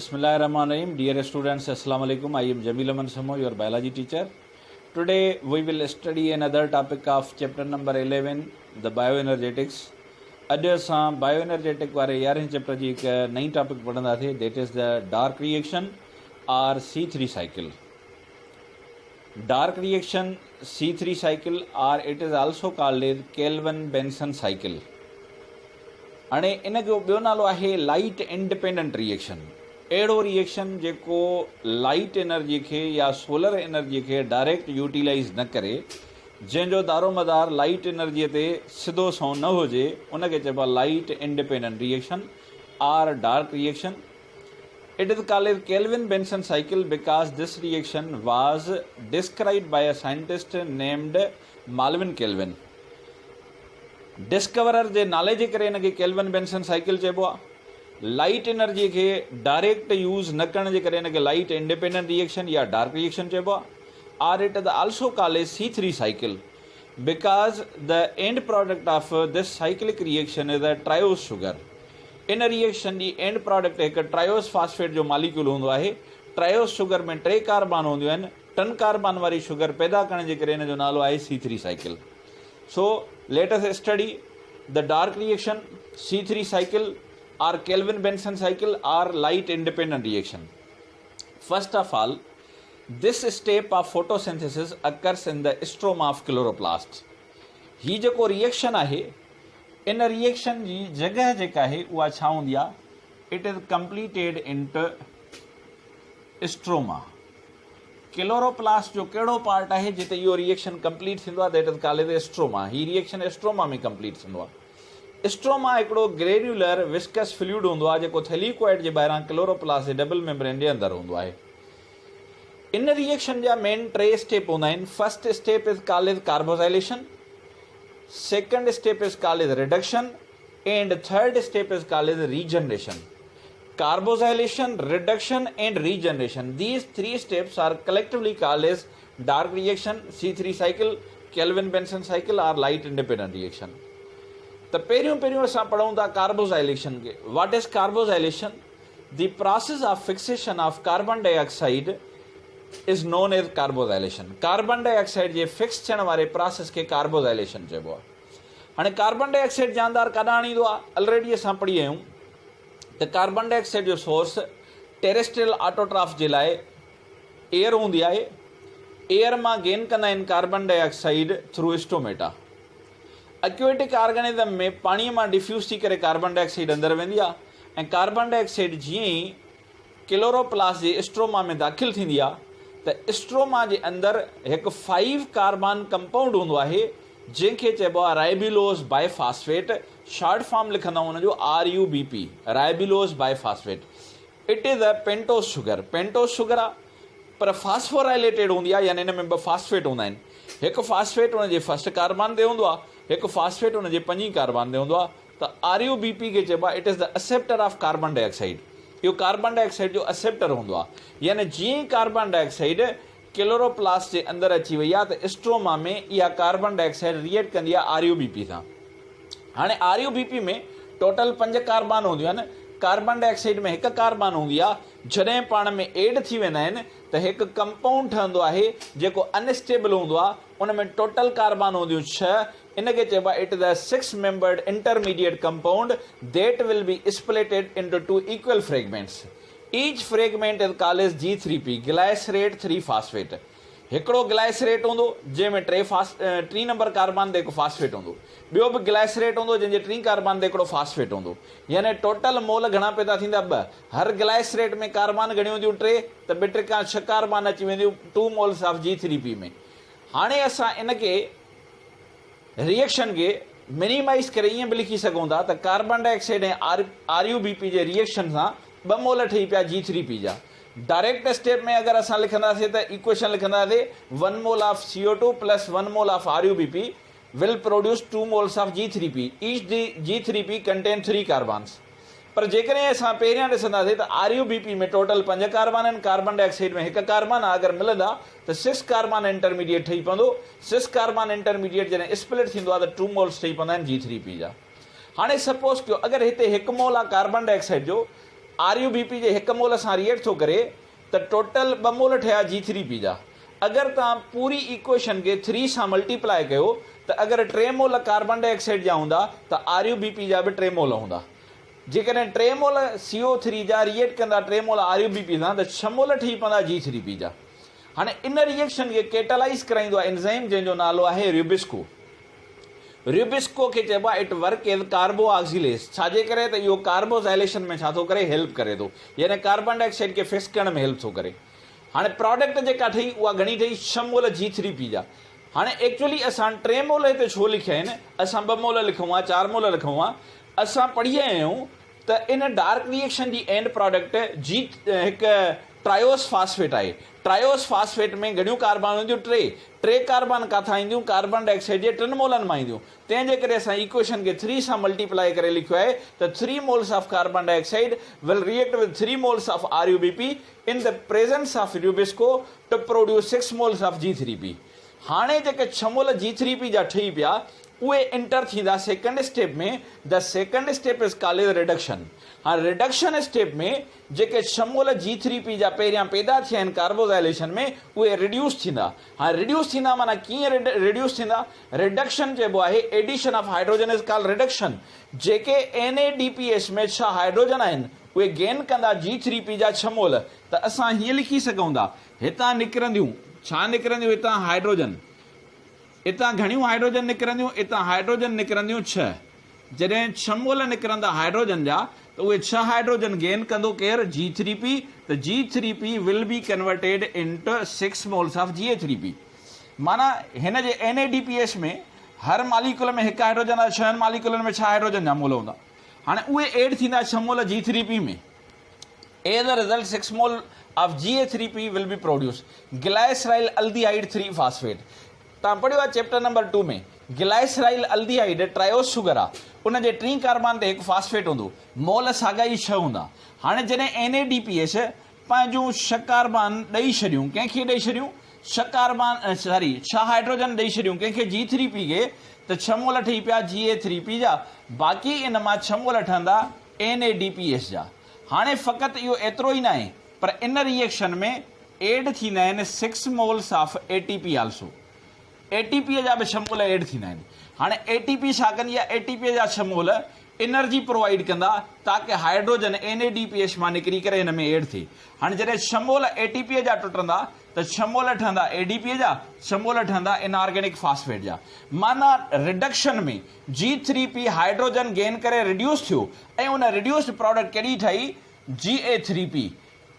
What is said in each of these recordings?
Bismillahirrahmanirrahim. Dear students, Assalamu alaikum. I am Jamil Aman Samo, your biology teacher. Today we will study another topic of chapter number 11, the bioenergetics. अॼु असां बायोएनर्जेटिक वारे 11 chapter जी हिकु नई topic पढ़ंदासीं, that is the dark reaction or C3 cycle. Dark reaction C3 cycle or it is also called as Calvin Benson cycle. हाणे इन जो ॿियो नालो आहे लाइट इंडिपेंडेंट रिएक्शन. अहिड़ो रिएक्शन जेको लाइट एनर्जी खे या सोलर एनर्जी खे डायरेक्ट यूटिलाइज़ न करे, जंहिंजो दारोमदार लाइट एनर्जीअ ते सिधो सौ न हुजे, उनखे चइबो आहे light independent reaction or dark reaction. It is called as Calvin Benson cycle because this reaction was described by a scientist named Melvin Calvin. Discoverer जे नाले जे करे हिनखे केल्विन-बेंसन साइकिल चइबो आहे. लाइट एनर्जी खे डायरेक्ट यूज़ न करण जे करे हिनखे लाइट इंडिपेंडेंट रिएक्शन या डार्क रिएक्शन चइबो आहे. Or it is also called as C3 cycle because the end product of this cyclic reaction is a triose sugar. In a reaction the end product एक triose phosphate जो molecule होंदो आहे. triose sugar में 3 carbon होंदियूं आहिनि. 3 carbon वारी sugar पैदा करण जे करे हिन जो नालो आहे C3 cycle. So let us study the dark reaction, C3 cycle or Kelvin-Benson cycle or light independent reaction. First of all, this step of photosynthesis occurs in the stroma of chloroplast. ही जेको reaction आहे, इन reaction जी जगह जेका आहे उहा छा हूंदी आहे? It is completed into stroma. Chloroplast जो कहिड़ो पार्ट आहे जिते इहो रिएक्शन कंप्लीट थींदो आहे? That is called as stroma. ही रिएक्शन स्ट्रोमा में कंप्लीट थींदो आहे. स्ट्रोमा हिकिड़ो ग्रेन्युलर विस्कस फ्लूइड हूंदो आहे जेको थैलीक्वाइड जे ॿाहिरां क्लोरोप्लास्ट जे डबल मेम्ब्रेन जे अंदरि हूंदो आहे. इन रिएक्शन जा मेन 3 स्टेप हूंदा आहिनि. First step is called as carboxylation, second step is called as reduction and third step is called as regeneration. Carboxylation, reduction and regeneration, these 3 steps are collectively called as dark reaction, C3 cycle, Kelvin-Benson cycle or light independent reaction. त पहिरियों असां पढ़ूं था carboxylation खे. What is carboxylation? The process of fixation of carbon dioxide is known as carboxylation. Carbon dioxide जे fix थियण वारे process खे कार्बोजाइलेशन चइबो आहे. हाणे कार्बन डाइऑक्साइड जानदार काॾां आणींदो आहे? ऑलरेडी असां पढ़ी आहियूं त कार्बन डाइऑक्साइड जो सोर्स टेरेस्ट्रियल ऑटोट्रॉफ जे लाइ एयर हूंदी आहे. एयर मां गेन कंदा आहिनि carbon dioxide through stomata. Aquatic organism में पाणीअ मां डिफ्यूज़ थी करे कार्बन डाइऑक्साइड अंदरि वेंदी आहे ऐं कार्बन डाइऑक्साइड जीअं ई क्लोरोप्लास्ट जे स्ट्रोमा में दाख़िल थींदी आहे त स्ट्रोमा जे अंदरि हिकु 5 कार्बन कंपाउंड हूंदो आहे जंहिंखे चइबो आहे राइबुलोस बाइफॉस्फेट. शॉर्ट फॉर्म लिखंदा हुन जो RUBP, ribulose biphosphate. It is a pentose sugar. Pentose sugar आहे पर फास्फोराइलेटेड हूंदी आहे, यानी हिन में 2 फास्फेट हूंदा आहिनि. हिकु फास्फेट हुन जे फर्स्ट कार्बन ते हूंदो आहे, हिकु फास्फेट हुन जे 5 कार्बन ते हूंदो आहे. त RUBP खे चइबो आहे it is the acceptor of carbon dioxide. इहो कार्बन डाइऑक्साइड जो एक्सेप्टर हूंदो आहे. यानी जीअं ई कार्बन डाइऑक्साइड क्लोरोप्लास्ट जे अंदरि अची वई आहे त स्ट्रोमा में इहा कार्बन डाइऑक्साइड रिएक्ट कंदी आहे RUBP सां. हाणे RUBP में टोटल 5 कार्बन हूंदियूं आहिनि. कार्बन डाइऑक्साइड में 1 कार्बन हूंदी आहे. जॾहिं पाण में एड थी वेंदा आहिनि त हिकु कंपाउंड ठहंदो आहे जेको अनस्टेबल हूंदो आहे. उन में टोटल कार्बन हूंदियूं 6. इनखे चइबो आहे it is a 6 membered intermediate compound that will be splitted into 2 equal fragments. Each fragment is called as G3P, glycerate 3 phosphate. हिकिड़ो ग्लाइसरेट हूंदो जंहिंमें 3 नंबर कार्बन ते हिकु फास्फेट हूंदो. ॿियो बि ग्लाइसरेट हूंदो जंहिंजे 3 कार्बन ते हिकिड़ो फास्फेट हूंदो. यानी टोटल मोल घणा पैदा थींदा? 2. हर ग्लाइसरेट में कार्बन घणियूं हूंदियूं? 3. त ॿ खां 6 कार्बन अची वेंदियूं 2 मोल्स ऑफ G3P में. हाणे असां इनखे रिएक्शन खे मिनिमाइज़ करे ईअं बि लिखी सघूं था त कार्बन डाइऑक्साइड ऐं RUBP जे रिएक्शन सां 2 मोल ठही पिया G3P जा. डायरेक्ट स्टेप में अगर असां लिखंदासीं त equation लिखंदासीं 1 mole of CO2 plus 1 mole of RUBP will produce 2 moles of G3P. Each G3P contain 3 carbons. पर जेकॾहिं असां पहिरियां ॾिसंदासीं त RUBP में टोटल 5 कार्बन आहिनि, कार्बन डाइऑक्साइड में 1 कार्बन आहे. अगरि मिलंदा त 6 कार्बन इंटरमीडिएट ठही पवंदो. 6 कार्बन इंटरमीडिएट जॾहिं स्प्लिट थींदो आहे त 2 मोल्स ठही पवंदा आहिनि G3P जा. हाणे सपोज़ कयो अगरि हिते 1 मोल आहे कार्बन डाइऑक्साइड जो RuBP जे 1 मोल सां रिएक्ट थो करे त टोटल 2 मोल ठहिया G3P जा। अगरि तव्हां पूरी इक्वेशन खे 3 सां मल्टीप्लाई कयो त अगरि 3 मोल कार्बन डाइऑक्साइड जा हूंदा त RuBP जा बि 3 मोल हूंदा। जेकॾहिं 3 मोल CO3 जा रिएक्ट कंदा 3 मोल RuBP सां त 6 मोल ठही पवंदा G3P जा। हाणे इन रिएक्शन खे कैटालाइज़ कराईंदो आहे एंजाइम जंहिंजो नालो आहे RuBisco। RuBisco खे चइबो आहे इट वर्क एज कार्बो ऑक्सीलेज। छाजे करे त इहो कार्बोजाइलेशन में छा थो करे, हेल्प करे थो, यानी कार्बन डाइऑक्साइड खे फिक्स करण में हेल्प थो करे। हाणे प्रोडक्ट जेका ठही उहा घणी ठही 6 मोल G3P जा। हाणे एक्चुअली असां 3 मोल हिते छो लिखिया आहिनि, असां 2 मोल लिखूं आहे, 4 मोल लिखूं आहे, असां पढ़ी आया आहियूं त इन डार्क रिएक्शन जी एंड प्रोडक्ट हिकु ट्रायोस फास्फेट आहे। ट्रायोस फास्फेट में घणियूं कार्बन हूंदियूं, 3 कार्बन किथां ईंदियूं, कार्बन डाइऑक्साइड जे 3 मोलनि मां ईंदियूं। तंहिंजे करे असां इक्वेशन खे 3 सां मल्टीप्लाई करे लिखियो आहे त 3 moles of carbon dioxide will react with 3 moles of RuBP in the presence of RuBisco to produce 6 moles of G3P। हाणे जेके 6 मोल G3P जा ठही पिया उहे इंटर थींदा सेकंड स्टेप में। The second step is called reduction. हाँ, रिडक्शन स्टेप में जेके 6 मोल G3P जा पहिरियां पैदा थिया आहिनि कार्बोजाइलेशन में उहे रिड्यूस थींदा। हाँ, रिड्यूस थींदा माना कीअं रिड्यूस थींदा, रिडक्शन चइबो आहे addition of hydrogen is called reduction. जेके NADPH में 6 हाइड्रोजन आहिनि उहे गेन कंदा G3P जा 6 मोल। त असां हीअं लिखी सघूं था, हितां निकिरंदियूं छा निकिरंदियूं, हितां हाइड्रोजन, हितां घणियूं हाइड्रोजन निकिरंदियूं, हितां हाइड्रोजन निकिरंदियूं 6। जॾहिं 6 मोल निकिरंदा हाइड्रोजन जा त उहे 6 हाइड्रोजन गेन कंदो केरु, G3P। त G3P will be converted into 6 moles of Ga3P। माना हिन जे NADPH में हर मालिक्यूल में 1 हाइड्रोजन आहे, 6 मालिक्यूलनि में 6 हाइड्रोजन जा मोल हूंदा। हाणे उहे एड थींदा 6 मोल G3P में। As a result 6 mole of Ga3P will be produce ग्लाइसराइल aldehyde 3 phosphate. तव्हां पढ़ियो आहे चैप्टर नंबर 2 में ग्लाइसराइल अल्डिहाइड ट्रायोस शुगर आहे, उन जे 3 कार्बन ते 1 फास्फेट हूंदो, मोल साॻा ई 6 हूंदा। हाणे जॾहिं NADPH पंहिंजूं 6 कार्बन ॾेई छॾियूं, कंहिंखे ॾेई छॾियूं, 6 हाइड्रोजन ॾेई छॾियूं कंहिंखे G3P खे, त 6 मोल ठही पिया Ga3P जा। बाक़ी इन मां 6 मोल ठहंदा NADPH जा। हाणे फ़क़ति इहो एतिरो ई न आहे, पर इन रिएक्शन में एड थींदा आहिनि 6 moles of ATP also. ATP जा बि 6 मोल एड थींदा आहिनि। हाणे ATP छा कंदी आहे, ATP जा 6 मोल एनर्जी प्रोवाइड कंदा ताकि हाइड्रोजन NADPH मां निकिरी करे हिन में एड थिए। हाणे जॾहिं 6 मोल ATP जा टुटंदा त 6 मोल ठहंदा ADP जा, 6 मोल ठहंदा इनऑर्गेनिक फास्फेट जा। माना रिडक्शन में G3P हाइड्रोजन गेन करे रिड्यूस थियो ऐं उन रिड्यूस्ड प्रोडक्ट कहिड़ी ठही, Ga3P।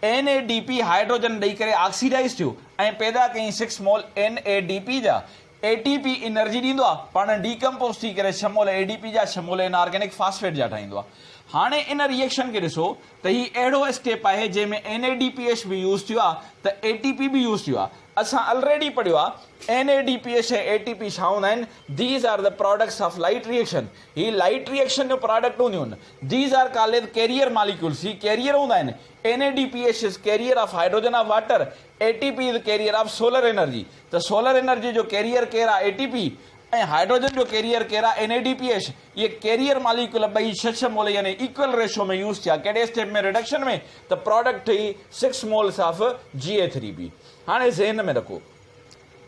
NADP हाइड्रोजन ॾेई करे ऑक्सीडाइज थियो ऐं पैदा कयईं 6 मोल NADP जा। ATP एनर्जी ॾींदो आहे, पाण डीकम्पोज थी करे 6 मोल ADP जा 6 मोल इनऑर्गेनिक फास्फेट जा ठाहींदो आहे। हाणे इन रिएक्शन खे ॾिसो त ही अहिड़ो स्टेप आहे जंहिंमें NADPH बि यूज़ थियो आहे त ATP बि यूज़ थियो आहे। असां ऑलरेडी पढ़ियो आहे NADPH ऐं ATP छा हूंदा आहिनि, these are the products of light reaction. ही लाइट रिएक्शन जो प्रोडक्ट हूंदियूं आहिनि। These are called carrier molecules. ही कैरियर हूंदा आहिनि। NADPH is carrier of hydrogen of water, ATP is carrier of solar energy. त सोलर एनर्जी जो carrier केरु आहे, ATP, ऐं हाइड्रोजन जो कैरियर केरु आहे, NADPH। ये कैरियर मॉलिक्यूल ॿई 6 मोल यानी इक्वल रेशो में यूज़ थिया। कहिड़े स्टेप में, रिडक्शन में। त प्रोडक्ट ठही 6 मोल्स ऑफ Ga3P। हाणे ज़हन में रखो,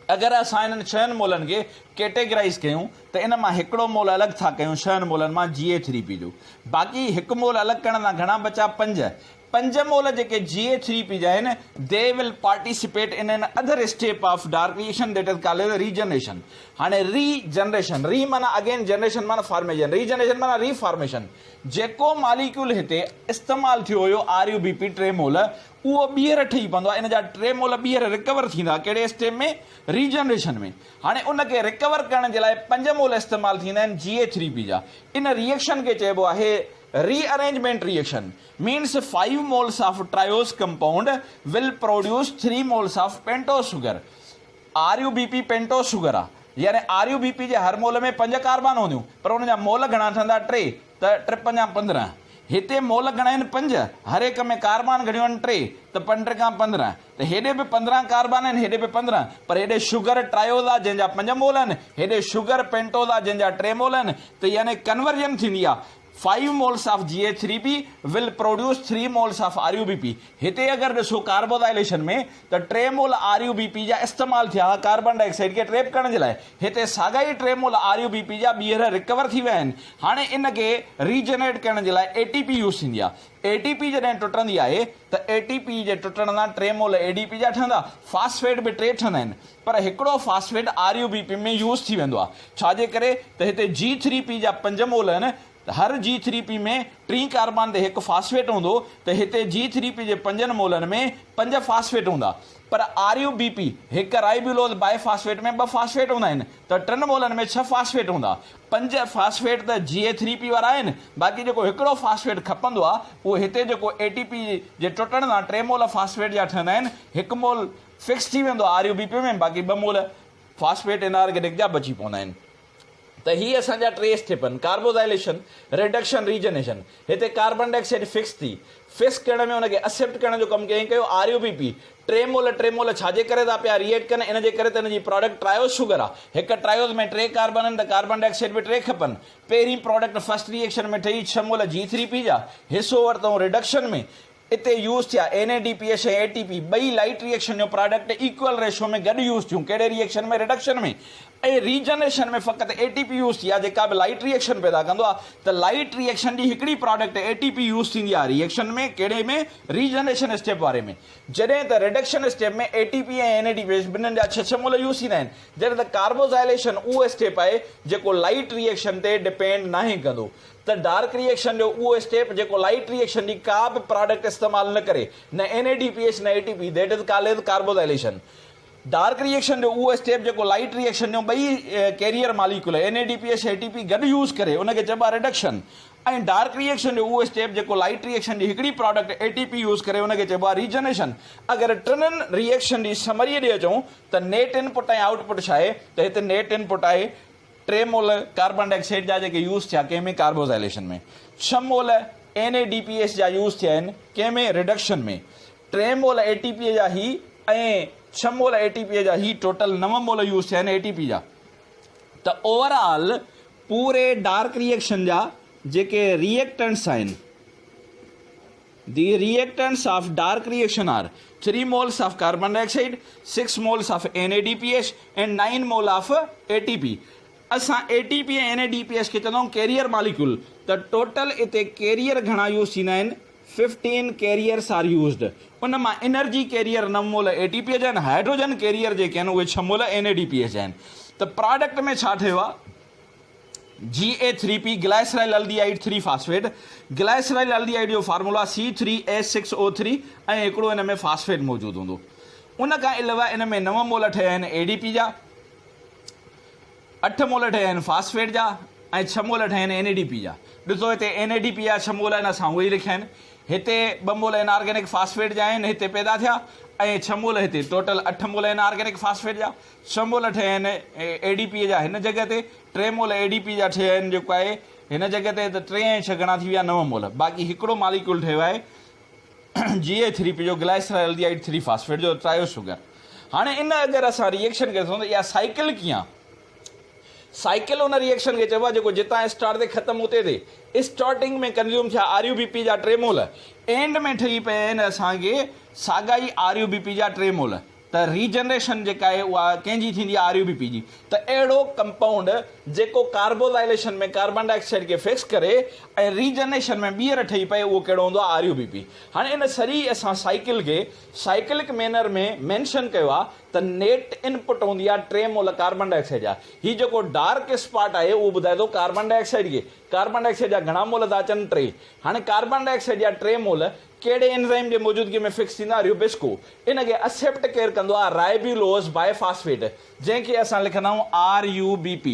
अगरि असां इन्हनि 6 मोलनि खे कैटेगराइज़ कयूं त इन मां हिकिड़ो मोल अलॻि था कयूं 6 मोलनि मां Ga3P जो। बाक़ी 1 मोल अलॻि करण सां घणा बचा, 5 मोल जेके Ga3P जा आहिनि, they will participate in an other step of dark reaction that is called regeneration. हाणे रीजनरेशन, री माना अगेन, जनरेशन माना फॉर्मेशन, रीजनरेशन माना रीफॉर्मेशन। जेको मॉलिक्यूल हिते इस्तेमालु थियो हुयो RuBP 3 मोल, उहो ॿीहर ठही पवंदो आहे। इन जा 3 मोल ॿीहर रिकवर थींदा। कहिड़े स्टेप में, रीजनरेशन में। हाणे उनखे रिकवर करण जे लाइ 5 मोल इस्तेमालु थींदा आहिनि Ga3P जा। इन रिएक्शन खे चइबो आहे rearrangement reaction, means 5 moles of triose compound will produce 3 moles of pentose sugar। RuBP pentose sugar आहे, यानी RuBP जे हर मोल में 5 कार्बन हूंदियूं, पर उन जा मोल घणा ठहंदा, 3। त 3 5 15। हिते मोल घणा आहिनि, 5। हर एक में कार्बन घणियूं आहिनि, 3। त 5 खां 15। त हेॾे बि 15 कार्बन आहिनि, हेॾे बि 15। पर हेॾे शुगर ट्रायोज़ आहे जंहिंजा 5 मोल आहिनि, हेॾे शुगर पेंटोज़ आहे जंहिंजा 3 मोल आहिनि। त यानी कन्वर्जन थींदी आहे 5 moles of GH3P will produce 3 moles of RUBP। हिते अगर ॾिसो कार्बोडाइलेशन में त 3 मोल RUBP जा इस्तेमाल थिया कार्बन डाइऑक्साइड खे ट्रैप करण जे लाइ। हिते साॻा ई 3 मोल RUBP जा ॿीहर रिकवर थी विया आहिनि। हाणे इन खे रीजनरेट करण जे लाइ ATP यूज़ थींदी आहे। ATP जॾहिं टुटंदी आहे त ATP जे टुटण सां 3 मोल ADP जा ठहंदा, फास्फेट बि 3 ठहंदा आहिनि, पर हिकिड़ो फास्फेट RUBP में यूज़ थी वेंदो आहे। छाजे करे त हिते G3P जा 5 मोल आहिनि, हर G3P में 3 कार्बन ते हिकु फास्फेट हूंदो, त हिते G3P जे 5 मोलनि में 5 फास्फेट हूंदा, पर RUBP हिकु राइबुलोज बाइफास्फेट में 2 फास्फेट हूंदा आहिनि, त 3 मोलनि में 6 फास्फेट हूंदा। 5 फास्फेट त GH3P वारा आहिनि, बाक़ी जेको हिकिड़ो फास्फेट खपंदो आहे उहो हिते जेको ATP जे टुटण सां 3 मोल फास्फेट जा ठहंदा आहिनि, 1 मोल फिक्स थी वेंदो आहे RUBP में, बाक़ी 2 मोल फास्फेट इनऑर्गेनिक जा बची पवंदा आहिनि। त ही असांजा 3 स्टेप आहिनि, कार्बोडाइलेशन, रिडक्शन, रीजनरेशन। हिते कार्बन डाइऑक्साइड फिक्स थी, फिक्स करण में हुनखे एक्सेप्ट करण जो कमु कंहिं कयो RUBP। 3 मोल छाजे करे था पिया रिएक्ट कनि, इन जे करे त हिन जी प्रोडक्ट ट्रायोज शुगर आहे। हिकु ट्रायोज में 3 कार्बन आहिनि त कार्बन डाइऑक्साइड बि 3 खपनि। पहिरीं प्रोडक्ट फर्स्ट रिएक्शन में ठही 6 मोल G3P जा, हिसो वरितऊं रिडक्शन में, इते यूज़ थिया NADPH ऐं ATP, ॿई लाइट रिएक्शन जो प्रोडक्ट इक्वल रेशो में गॾु यूज़ थियूं। कहिड़े रिएक्शन में? रिडक्शन में। ऐं रीजनरेशन में फ़क़ति ATP यूज़ थी आहे, जेका बि लाइट रिएक्शन पैदा कंदो आहे। त लाइट रिएक्शन जी हिकिड़ी प्रोडक्ट ATP यूज़ थींदी आहे रिएक्शन में, कहिड़े में? रीजनरेशन स्टेप वारे में। जॾहिं त रिडक्शन स्टेप में ATP ऐं NADPH ॿिन्हिनि जा 6 मोल यूज़ थींदा आहिनि। जॾहिं त कार्बोडाइलेशन उहो स्टेप आहे जेको लाइट रिएक्शन ते डिपेंड नाहे कंदो। त डार्क रिएक्शन जो उहो स्टेप जेको लाइट रिएक्शन जी का बि प्रोडक्ट इस्तेमाल न करे, न NADPH न ATP, that is called carboxylation. Dark reaction जो उहो स्टेप जेको लाइट रिएक्शन जो ॿई कैरियर मालिक्यूल NADPH ATP गॾु यूज़ करे, उनखे चइबो आहे रिडक्शन। ऐं डार्क रिएक्शन जो उहो स्टेप जेको लाइट रिएक्शन जी हिकिड़ी प्रोडक्ट ATP यूज़ करे, उनखे चइबो आहे रीजनरेशन। अगरि टिनि रिएक्शन जी समरीअ ॾे अचूं त नेट इनपुट ऐं आउटपुट छा आहे? त हिते नेट इनपुट आहे 3 मोल कार्बन डाइऑक्साइड जा जेके यूज़ थिया कंहिंमें? कार्बोडाइलेशन में। 6 मोल NADPH जा यूज़ थिया आहिनि कंहिंमें? रिडक्शन में। 3 मोल ATP जा ही ऐं 6 मोल ATP जा ही, टोटल 9 मोल यूज़ थिया आहिनि ATP जा। त ओवरऑल पूरे डार्क रिएक्शन जा जेके रिएक्टेंट्स आहिनि, The reactants of dark reaction are 3 moles of carbon dioxide, 6 moles of NADPH and 9 mole of ATP। असां ATP ऐं NADPH खे चवंदा आहियूं कैरियर मालिक्यूल। त टोटल इते कैरियर घणा यूज़ थींदा आहिनि? 15 कैरियर्स आर यूज़्ड। उन मां एनर्जी कैरियर 9 मोल ATP जा आहिनि, हाइड्रोजन कैरियर जेके आहिनि उहे 6 मोल NADPH जा आहिनि। त प्रोडक्ट में छा ठहियो आहे? GA3P ग्लाइसराइल aldehyde 3 phosphate. ग्लाइसराइल एल्डिहाइड जो फार्मूला C3H6O3 ऐं हिकिड़ो इन में फास्फेट मौजूदु हूंदो। उन खां अलावा इन में 9 मोल ठहिया आहिनि ADP जा, 8 मोल ठहिया आहिनि फास्फेट जा ऐं 6 मोल ठहिया आहिनि NADP जा। ॾिसो हिते NADP जा 6 मोल आहिनि, असां उहे ई लिखिया आहिनि। हिते 2 मोल इनऑर्गेनिक फास्फेट जा आहिनि, हिते पैदा थिया, ऐं 6 मोल हिते, टोटल 8 मोल इनऑर्गेनिक फास्फेट जा। 6 मोल ठहिया आहिनि ADP जा हिन जॻह ते, 3 मोल ADP जा ठहिया आहिनि जेको आहे हिन जॻह ते। त 3 ऐं 6 घणा थी विया? 9 मोल। बाक़ी हिकिड़ो मालिक्यूल ठहियो आहे GA3P जो ग्लाइसराइल एल्डिहाइड 3 फास्फेट जो ट्रायोज शुगर। हाणे इन अगरि असां रिएक्शन खे ॾिसूं त इहा साइकिल कीअं? साइकिल उन रिएक्शन खे चइबो आहे जेको जितां स्टार्ट ते ख़तमु उते ते। स्टार्टिंग में कंज़्यूम थिया RUBP जा 3 मोल, एंड में ठही पिया आहिनि असांखे साॻा ई RUBP जा 3 मोल। त रीजनरेशन जेका आहे उहा कंहिंजी थींदी आहे? RUBP जी। त अहिड़ो कंपाउंड जेको कार्बोडाइलेशन में कार्बन डाइऑक्साइड खे फिक्स करे ऐं रीजनरेशन में ॿीहर ठही पए, उहो कहिड़ो हूंदो आहे? RUBP। हाणे इन सॼी असां साइकिल खे साइकिलिक मैनर में मेंशन कयो आहे त नेट इनपुट हूंदी आहे 3 मोल कार्बन डाइऑक्साइड जा। हीउ जेको डार्क स्पॉट आहे उहो ॿुधाए थो कार्बन डाइऑक्साइड खे। कार्बन डाइऑक्साइड जा घणा मोल था अचनि? 3। हाणे कार्बन डाइऑक्साइड जा 3 मोल कहिड़े एंजाइम जे मौजूदगी में फिक्स थींदा? रूबिस्को। इनखे एक्सेप्ट केरु कंदो आहे? राइबुलोज बाइफास्फेट, जंहिंखे असां लिखंदा आहियूं RUBP,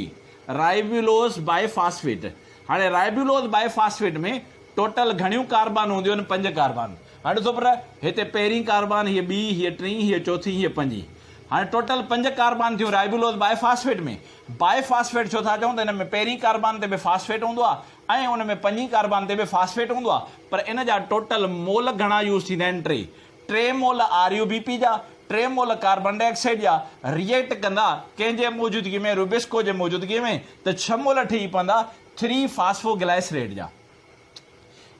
राइबुलोज बाइफास्फेट। हाणे राइबुलोज बाइफास्फेट में टोटल घणियूं कार्बन हूंदियूं आहिनि? 5 कार्बन। हाणे ॾिसो पर हिते पहिरीं कार्बन, हीअ ॿी, हीअ टीं, हीअ चौथी, हीअ 5। हाणे टोटल 5 कार्बन थियूं राइबुलोज बाइफास्फेट में। बाइफास्फेट छो था चऊं? त हिन में पहिरीं कार्बन ते बि फास्फेट हूंदो आहे ऐं उन में 5 कार्बन ते बि फास्फेट हूंदो आहे, पर इन जा टोटल मोल घणा यूज़ थींदा आहिनि? 3। 3 मोल RUBP जा, 3 मोल कार्बन डाइऑक्साइड जा रिएक्ट कंदा कंहिंजे मौजूदगी में? रूबिस्को जे मौजूदगी में। त 6 मोल ठही पवंदा 3 फास्फोग्लाइसरेट जा।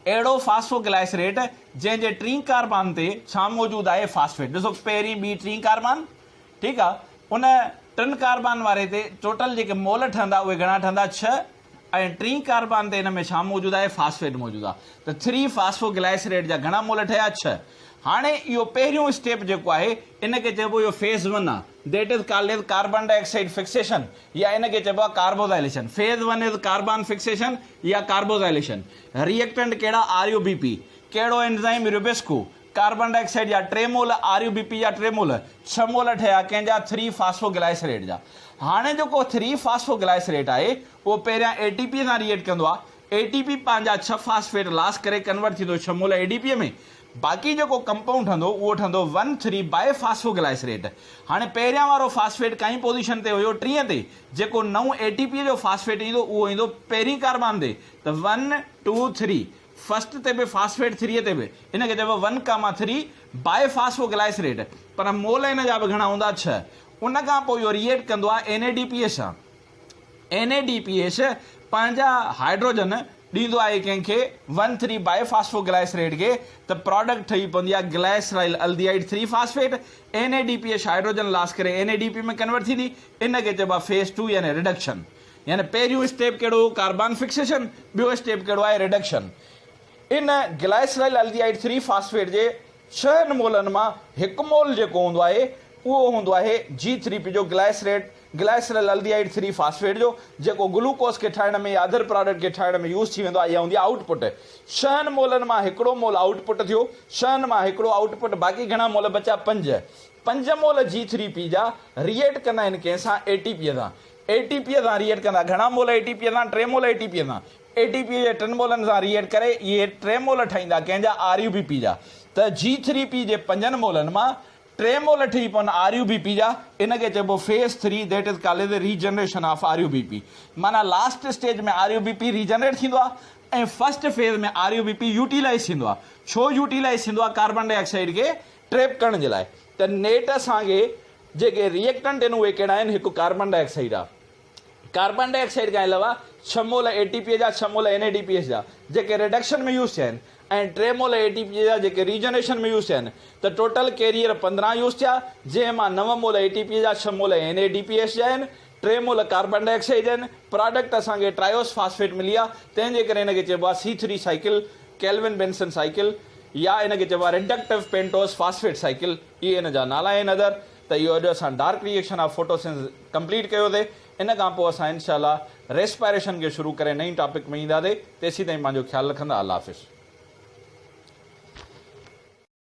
अहिड़ो फास्फोग्लाइसरेट जंहिंजे टी कार्बन ते छा मौजूदु आहे फास्फेट। ॾिसो पहिरीं ॿी टी कार्बन, ठीकु आहे, उन 3 कार्बन वारे ते टोटल जेके मोल ठहंदा उहे घणा ठहंदा 6, ऐं 3 कार्बन ते हिन में छा मौजूदु आहे फास्फेट मौजूदु आहे। त 3 फास्फोग्लाइसरेट जा घणा मोल ठहिया 6। हाणे इहो पहिरियों स्टेप जेको आहे इनखे चइबो इहो फेज़ 1 आहे, that is called as carbon dioxide fixation, या इनखे चइबो आहे carboxylation. Phase 1 is carbon fixation या कार्बोजाइलेशन। रिएक्टेंट कहिड़ा RuBP, कहिड़ो एंजाइम रुबिस्को, कार्बन डाइऑक्साइड जा 3 मोल, RuBP जा 3 मोल, 6 मोल ठहिया कंहिंजा 3 फास्फोग्लाइसरेट जा। हाणे जेको 3 फास्फोग्लाइसरेट आहे उहो पहिरियां ATP सां रिएक्ट कंदो आहे। ATP पंहिंजा 6 फास्फेट लास करे कन्वर्ट थींदो 6 मोल ADP में। बाक़ी जेको कंपाउंड ठहंदो उहो ठहंदो 1,3 बायफास्फोग्लाइसरेट। हाणे पहिरियां वारो फास्फेट काई पोज़ीशन ते हुयो 3 ते, जेको नओं ATP जो फास्फेट ईंदो उहो ईंदो पहिरीं कार्बन ते। त 1 2 3 फर्स्ट ते बि फास्फेट 3 ते बि, इनखे चइबो 1,3 बायफास्फोग्लाइसरेट। पर मोल इन जा बि घणा हूंदा 6। उन खां पोइ इहो रिएक्ट कंदो आहे NADPH सां। NADPH पंहिंजा हाइड्रोजन ॾींदो आहे कंहिंखे 1,3 बायफास्फोग्लाइसरेट खे, त प्रोडक्ट ठही पवंदी आहे glyceryl aldehyde 3 phosphate. NADPH hydrogen loss करे NADP में कन्वर्ट थींदी, इनखे चइबो आहे फेज़ 2 यानी रिडक्शन। यानी पहिरियों स्टेप कहिड़ो कार्बन फिक्सेशन, ॿियो स्टेप कहिड़ो आहे रिडक्शन। इन ग्लाइसराइल अल्डिहाइड 3 फास्फेट जे 6 मोलनि मां 1 मोल जेको हूंदो आहे उहो हूंदो आहे G3P जो ग्लाइसराइल अल्डिहाइड 3 फास्फेट जो, जेको ग्लूकोस खे ठाहिण में या अदर प्रोडक्ट खे ठाहिण में यूज़ थी वेंदो आहे। इहा हूंदी आहे आउटपुट। 6 मोलनि मां 1 मोल आउटपुट थियो, 6 मां 1 आउटपुट, बाक़ी घणा मोल बचा 5 मोल G3P जा रिएक्ट कंदा आहिनि कंहिंसां ATP सां। ATP सां रिएक्ट कंदा, घणा मोल ATP सां 3 मोल ATP सां। ATP जे 3 मोलनि सां रिएक्ट करे इहे 3 मोल ठहींदा कंहिंजा RuBP जा। त G3P जे 5 मोलनि मां 3 मोल ठही पवनि RuBP जा, इनखे चइबो phase 3, that is called as regeneration of RuBP। माना लास्ट स्टेज में RuBP रीजनरेट थींदो आहे ऐं फर्स्ट फेज़ में RuBP यूटिलाइज़ थींदो आहे। छो यूटिलाइज़ थींदो आहे? कार्बन डाइऑक्साइड खे ट्रैप करण जे लाइ। त नेट असांखे जेके रिएक्टेंट आहिनि उहे कहिड़ा आहिनि? हिकु कार्बन डाइऑक्साइड आहे। कार्बन डाइऑक्साइड खां अलावा 6 मोल ATP जा, 6 मोल NADPH जा जेके रिडक्शन में यूज़ थिया आहिनि, ऐं 3 मोल ATP जा जेके रीजनरेशन में यूज़ थिया आहिनि। त टोटल कैरियर 15 यूज़ थिया, जंहिं मां 9 मोल ATP जा, 6 मोल NADPH जा आहिनि, 3 मोल कार्बन डाइऑक्साइड आहिनि। प्रोडक्ट असांखे ट्रायोस फास्फेट मिली आहे, तंहिंजे करे हिनखे चइबो आहे C3 cycle, kelvin Benson cycle, या इनखे चइबो आहे रिडक्टिव पेंटोस फास्फेट साइकिल। इहे हिन जा नाला आहिनि अदर। त इहो अॼु असां dark reaction of photosynthesis complete कयोसीं। इन खां पोइ असां इंशाल्लाह रेस्पायरेशन खे शुरू करे नई टॉपिक में ईंदासीं। तेसीं ताईं पंहिंजो ख़्यालु रखंदा। अल्लाह हाफ़िज़।